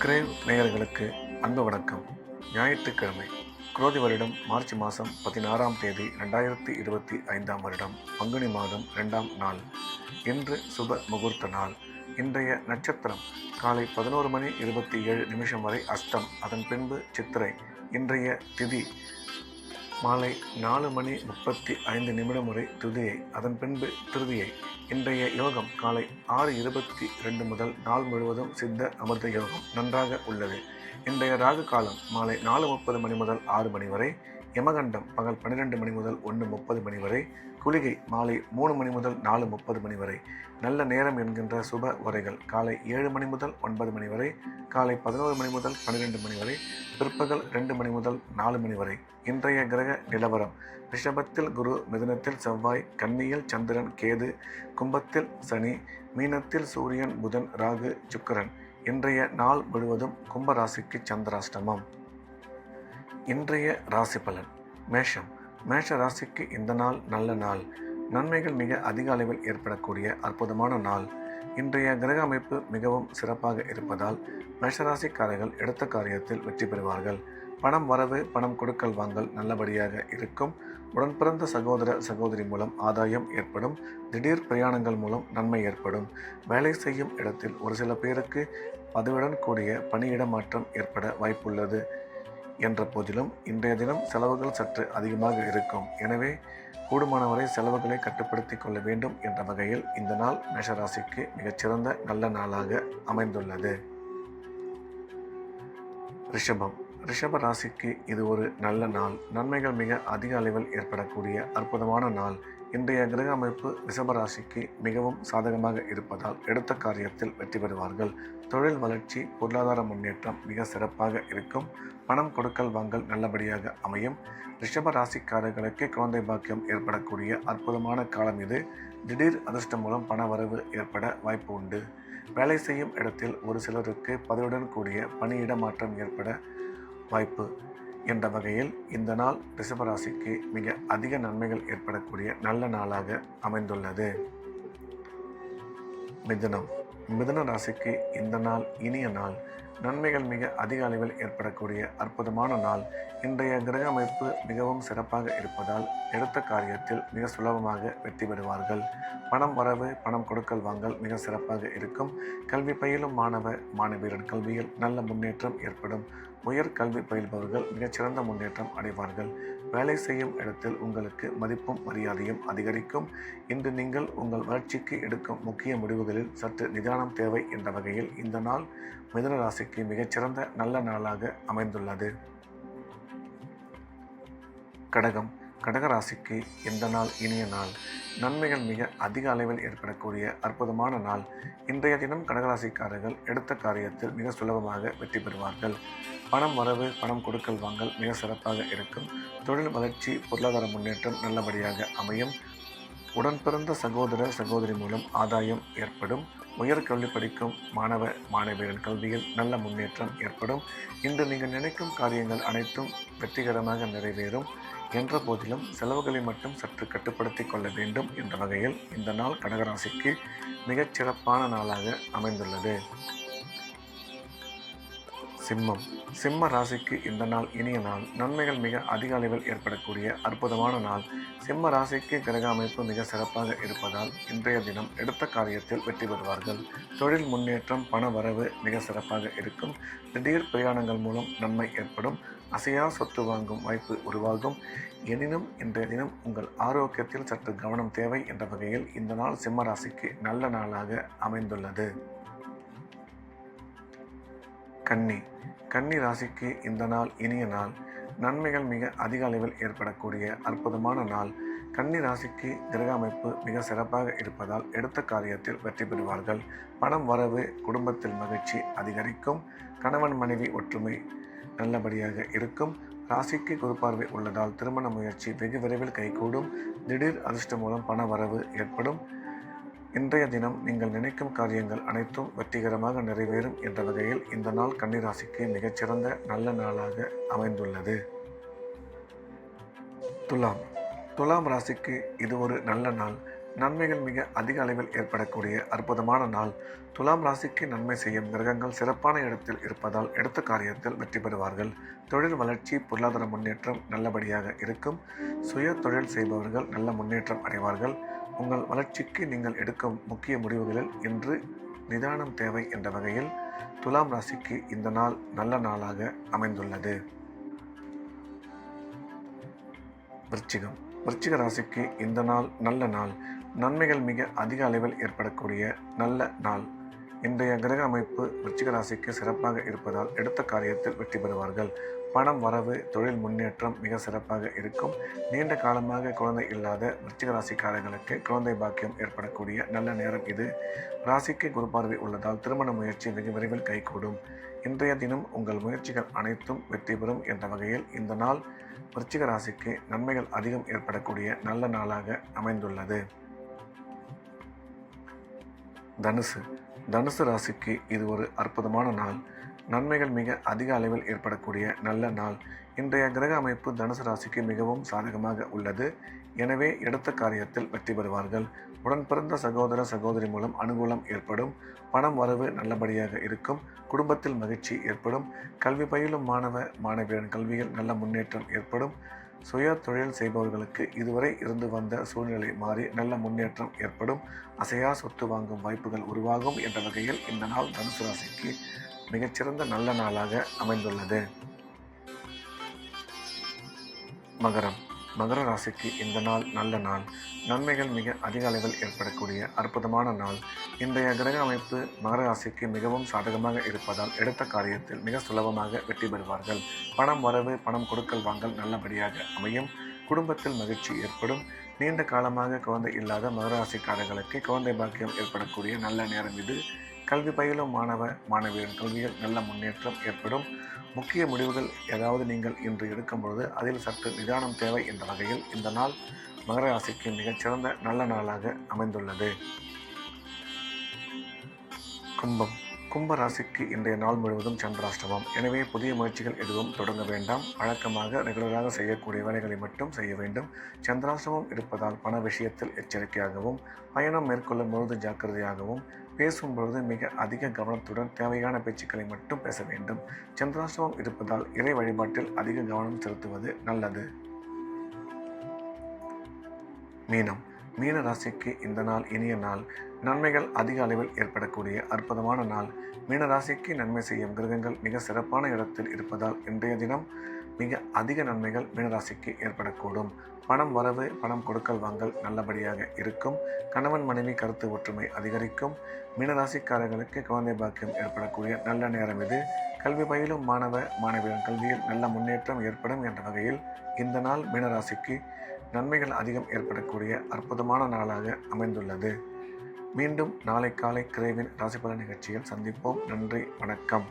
Grave நேயர்களுக்கு அன்பு வணக்கம். ஞாயிற்றுக்கிழமை, குரோதி வருடம் மார்ச் மாதம் 16ஆம் தேதி 2025ஆம் வருடம் பங்குனி மாதம் 2ஆம் நாள். இன்று சுப முகூர்த்த நாள். இன்றைய நட்சத்திரம் காலை 11:27 வரை அஸ்தம், அதன் பின்பு சித்திரை. இன்றைய திதி மாலை 4:35 வரை துதியை, அதன் பின்பு திருதியை. இன்றைய யோகம் காலை 6:22 முதல் நாள் முழுவதும் சித்த அமிர்த யோகம் நன்றாக உள்ளது. இன்றைய ராகு காலம் மாலை 4:30 முதல் 6 வரை, யமகண்டம் பகல் 12 முதல் 1:30 வரை, குளிகை மாலை 3 முதல் 4:30 வரை. நல்ல நேரம் என்கின்ற சுப உரைகள் காலை 7 முதல் 9 வரை, காலை 11 முதல் 12 வரை, பிற்பகல் 2 முதல் 4 வரை. இன்றைய கிரக நிலவரம்: ரிஷபத்தில் குரு, மிதுனத்தில் செவ்வாய், கன்னியில் சந்திரன் கேது, கும்பத்தில் சனி, மீனத்தில் சூரியன் புதன் ராகு சுக்கிரன். இன்றைய நாள் முழுவதும் கும்ப ராசிக்கு சந்திராஷ்டமம். இன்றைய ராசி பலன்: மேஷம். மேஷ ராசிக்கு இந்த நாள் நல்ல நாள். நன்மைகள் மிக அதிக அளவில் ஏற்படக்கூடிய அற்புதமான நாள். இன்றைய கிரக அமைப்பு மிகவும் சிறப்பாக இருப்பதால் மேஷராசிக்காரர்கள் எடுத்த காரியத்தில் வெற்றி பெறுவார்கள். பணம் வரவு, பணம் கொடுக்கல் வாங்கல் நல்லபடியாக இருக்கும். உடன் பிறந்த சகோதர சகோதரி மூலம் ஆதாயம் ஏற்படும். திடீர் பிரயாணங்கள் மூலம் நன்மை ஏற்படும். வேலை செய்யும் இடத்தில் ஒரு சில பேருக்கு பதவியுடன் கூடிய பணியிட மாற்றம் ஏற்பட வாய்ப்புள்ளது. என்ற போதிலும் இன்றைய தினம் செலவுகள் சற்று அதிகமாக இருக்கும். எனவே கூடுமானவரை செலவுகளை கட்டுப்படுத்தி கொள்ள வேண்டும் என்ற வகையில் இந்த நாள் மேஷராசிக்கு மிகச்சிறந்த நல்ல நாளாக அமைந்துள்ளது. ரிஷபம். ரிஷப ராசிக்கு இது ஒரு நல்ல நாள். நன்மைகள் மிக அதிக அளவில் ஏற்படக்கூடிய அற்புதமான நாள். இன்றைய கிரக அமைப்பு ரிஷப ராசிக்கு மிகவும் சாதகமாக இருப்பதால் எடுத்த காரியத்தில் வெற்றி பெறுவார்கள். தொழில் வளர்ச்சி, பொருளாதார முன்னேற்றம் மிக சிறப்பாக இருக்கும். பணம் கொடுக்கல் வாங்கல் நல்லபடியாக அமையும். ரிஷப ராசிக்காரர்களுக்கு குழந்தை பாக்கியம் ஏற்படக்கூடிய அற்புதமான காலம் இது. திடீர் அதிர்ஷ்டம் மூலம் பண வரவு ஏற்பட வாய்ப்பு உண்டு. வேலை செய்யும் இடத்தில் ஒரு சிலருக்கு பதவியுடன் கூடிய பணியிட மாற்றம் ஏற்பட வாய்ப்பு. என்ற வகையில் இந்த நாள் ரிஷபராசிக்கு மிக அதிக நன்மைகள் ஏற்படக்கூடிய நல்ல நாளாக அமைந்துள்ளது. மிதுனம். மிதுன ராசிக்கு இந்த நாள் இனிய நாள். நன்மைகள் மிக அதிக அளவில் ஏற்படக்கூடிய அற்புதமான நாள். இன்றைய கிரக அமைப்பு மிகவும் சிறப்பாக இருப்பதால் எடுத்த காரியத்தில் மிக சுலபமாக வெற்றி பெறுவார்கள். பணம் வரவு, பணம் கொடுக்கல் வாங்கல் மிக சிறப்பாக இருக்கும். கல்வி பயிலும் மாணவ மாணவியர் கல்வியில் நல்ல முன்னேற்றம் ஏற்படும். உயர் கல்வி பயில்பவர்கள் மிகச்சிறந்த முன்னேற்றம் அடைவார்கள். வேலை செய்யும் இடத்தில் உங்களுக்கு மதிப்பும் மரியாதையும் அதிகரிக்கும். இன்று நீங்கள் உங்கள் வளர்ச்சிக்கு எடுக்கும் முக்கிய முடிவுகளில் சற்று நிதானம் தேவை என்ற வகையில் இந்த நாள் மிதுன ராசிக்கு மிகச்சிறந்த நல்ல நாளாக அமைந்துள்ளது. கடகம். கடகராசிக்கு இந்த நாள் இனிய நாள். நன்மைகள் மிக அதிக அளவில் ஏற்படக்கூடிய அற்புதமான நாள். இன்றைய தினம் கடகராசிக்காரர்கள் எடுத்த காரியத்தில் மிக சுலபமாக வெற்றி பெறுவார்கள். பணம் வரவு, பணம் கொடுக்கல் வாங்கல் மிக சிறப்பாக இருக்கும். தொழில் வளர்ச்சி, பொருளாதார முன்னேற்றம் நல்லபடியாக அமையும். உடன் பிறந்த சகோதர சகோதரி மூலம் ஆதாயம் ஏற்படும். உயர்கல்வி படிக்கும் மாணவ மாணவியரின் கல்வியில் நல்ல முன்னேற்றம் ஏற்படும். இன்று நீங்கள் நினைக்கும் காரியங்கள் அனைத்தும் வெற்றிகரமாக நிறைவேறும். என்ற போதிலும் செலவுகளை மட்டும் சற்று கட்டுப்படுத்தி கொள்ள வேண்டும் என்ற வகையில் இந்த நாள் கடகராசிக்கு மிகச்சிறப்பான நாளாக அமைந்துள்ளது. சிம்மம். சிம்ம ராசிக்கு இந்த நாள் இனிய நாள். நன்மைகள் மிக அதிக அளவில் ஏற்படக்கூடிய அற்புதமான நாள். சிம்ம ராசிக்கு கிரக அமைப்பு மிக சிறப்பாக இருப்பதால் இன்றைய தினம் எடுத்த காரியத்தில் வெற்றி பெறுவார்கள். தொழில் முன்னேற்றம், பண வரவு மிக சிறப்பாக இருக்கும். திடீர் பிரயாணங்கள் மூலம் நன்மை ஏற்படும். அசையா சொத்து வாங்கும் வாய்ப்பு உருவாகும். எனினும் இன்றைய தினம் உங்கள் ஆரோக்கியத்தில் சற்று கவனம் தேவை என்ற வகையில் இந்த நாள் சிம்ம ராசிக்கு நல்ல நாளாக அமைந்துள்ளது. கன்னி. கன்னி ராசிக்கு இந்த நாள் இனிய நாள். நன்மைகள் மிக அதிக அளவில் ஏற்படக்கூடிய அற்புதமான நாள். கன்னி ராசிக்கு கிரக அமைப்பு மிக சிறப்பாக இருப்பதால் எடுத்த காரியத்தில் வெற்றி பெறுவார்கள். பணம் வரவு, குடும்பத்தில் மகிழ்ச்சி அதிகரிக்கும். கணவன் மனைவி ஒற்றுமை நல்லபடியாக இருக்கும். ராசிக்கு குரு பார்வை உள்ளதால் திருமண முயற்சி வெகு விரைவில் கைகூடும். திடீர் அதிர்ஷ்டம் மூலம் பண வரவு ஏற்படும். இன்றைய தினம் நீங்கள் நினைக்கும் காரியங்கள் அனைத்தும் வெற்றிகரமாக நிறைவேறும் என்ற வகையில் இந்த நாள் கன்னிராசிக்கு மிகச்சிறந்த நல்ல நாளாக அமைந்துள்ளது. துலாம். துலாம் ராசிக்கு இது ஒரு நல்ல நாள். நன்மைகள் மிக அதிக அளவில் ஏற்படக்கூடிய அற்புதமான நாள். துலாம் ராசிக்கு நன்மை செய்யும் கிரகங்கள் சிறப்பான இடத்தில் இருப்பதால் எடுத்த காரியத்தில் வெற்றி பெறுவார்கள். தொழில் வளர்ச்சி, பொருளாதார முன்னேற்றம் நல்லபடியாக இருக்கும். சுய தொழில் செய்பவர்கள் நல்ல முன்னேற்றம் அடைவார்கள். உங்கள் வளர்ச்சிக்கு நீங்கள் எடுக்கும் முக்கிய முடிவுகளில் இன்று நிதானம் தேவை என்ற வகையில் துலாம் ராசிக்கு இந்த நாள் நல்ல நாளாக அமைந்துள்ளது. விருச்சிக ராசிக்கு இந்த நாள் நல்ல நாள். நன்மைகள் மிக அதிக அளவில் ஏற்படக்கூடிய நல்ல நாள். இன்றைய கிரக அமைப்பு விருச்சிக ராசிக்கு சிறப்பாக இருப்பதால் எடுத்த காரியத்தில் வெற்றி பெறுவார்கள். பணம் வரவு, தொழில் முன்னேற்றம் மிக சிறப்பாக இருக்கும். நீண்ட காலமாக குழந்தை இல்லாத விருச்சிக ராசிக்காரர்களுக்கு குழந்தை பாக்கியம் ஏற்படக்கூடிய நல்ல நேரம் இது. ராசிக்கு குரு பார்வை உள்ளதால் திருமண முயற்சி வெகு விரைவில் கைகூடும். இன்றைய தினம் உங்கள் முயற்சிகள் அனைத்தும் வெற்றி பெறும் என்ற வகையில் இந்த நாள் விருச்சிக ராசிக்கு நன்மைகள் அதிகம் ஏற்படக்கூடிய நல்ல நாளாக அமைந்துள்ளது. தனுசு ராசிக்கு இது ஒரு அற்புதமான நாள். நன்மைகள் மிக அதிக அளவில் ஏற்படக்கூடிய நல்ல நாள். இன்றைய கிரக அமைப்பு தனுசு ராசிக்கு மிகவும் சாதகமாக உள்ளது. எனவே எடுத்த காரியத்தில் வெற்றி பெறுவார்கள். உடன் பிறந்த சகோதர சகோதரி மூலம் அனுகூலம் ஏற்படும். பணம் வரவு நல்லபடியாக இருக்கும். குடும்பத்தில் மகிழ்ச்சி ஏற்படும். கல்வி பயிலும் மாணவியரின் கல்வியில் நல்ல முன்னேற்றம் ஏற்படும். சுய தொழில் செய்பவர்களுக்கு இதுவரை இருந்து வந்த சூழ்நிலை மாறி நல்ல முன்னேற்றம் ஏற்படும். அசையா சொத்து வாங்கும் வாய்ப்புகள் உருவாகும் என்ற வகையில் இந்த நாள் தனுசு ராசிக்கு மிகச்சிறந்த நல்ல நாளாக அமைந்துள்ளது. மகர ராசிக்கு இந்த நாள் நல்ல நாள். நன்மைகள் மிக அதிக அளவில் ஏற்படக்கூடிய அற்புதமான நாள். இன்றைய கிரக அமைப்பு மகர ராசிக்கு மிகவும் சாதகமாக இருப்பதால் எடுத்த காரியத்தில் மிக சுலபமாக வெற்றி பெறுவார்கள். பணம் வரவு, பணம் கொடுக்கல் வாங்கல் நல்லபடியாக அமையும். குடும்பத்தில் மகிழ்ச்சி ஏற்படும். நீண்ட காலமாக குழந்தை இல்லாத மகர ராசிக்காரர்களுக்கு குழந்தை பாக்கியம் ஏற்படக்கூடிய நல்ல நேரம் இது. கல்வி பயிலும் மாணவியரின் கல்வியில் நல்ல முன்னேற்றம் ஏற்படும். முக்கிய முடிவுகள் ஏதாவது நீங்கள் இன்று எடுக்கும் பொழுது அதில் சற்று நிதானம் தேவை என்ற வகையில் இந்த நாள் மகர ராசிக்கு மிகச்சிறந்த நல்ல நாளாக அமைந்துள்ளது. கும்ப ராசிக்கு இன்றைய நாள் முழுவதும் சந்திராஷ்டமம். எனவே புதிய முயற்சிகள் எதுவும் தொடங்க வேண்டாம். வழக்கமாக ரெகுலராக செய்யக்கூடிய வேலைகளை மட்டும் செய்ய வேண்டும். சந்திராஷ்டமம் இருப்பதால் பண விஷயத்தில் எச்சரிக்கையாகவும், பயணம் மேற்கொள்ளும் பொழுது ஜாக்கிரதையாகவும், பேசும்பொழுது மிக அதிக கவனத்துடன் தேவையான பேச்சுக்களை மட்டும் பேச வேண்டும். சந்திராஷ்டமம் இருப்பதால் இறை வழிபாட்டில் அதிக கவனம் செலுத்துவது நல்லது. மீன ராசிக்கு இந்த நாள் இனிய நாள். நன்மைகள் அதிக அளவில் ஏற்படக்கூடிய அற்புதமான நாள். மீன ராசிக்கு நன்மை செய்யும் கிரகங்கள் மிக சிறப்பான இடத்தில் இருப்பதால் இன்றைய தினம் மிக அதிக நன்மைகள் மீனராசிக்கு ஏற்படக்கூடும். பணம் வரவு, பணம் கொடுக்கல் வாங்கல் நல்லபடியாக இருக்கும். கணவன் மனைவி கருத்து ஒற்றுமை அதிகரிக்கும். மீனராசிக்காரர்களுக்கு குழந்தை பாக்கியம் ஏற்படக்கூடிய நல்ல நேரம் இது. கல்வி பயிலும் மாணவியரின் கல்வியில் நல்ல முன்னேற்றம் ஏற்படும் என்ற வகையில் இந்த நாள் மீனராசிக்கு நன்மைகள் அதிகம் ஏற்படக்கூடிய அற்புதமான நாளாக அமைந்துள்ளது. மீண்டும் நாளை காலை கிரேவின் ராசிபலன் நிகழ்ச்சியில் சந்திப்போம். நன்றி, வணக்கம்.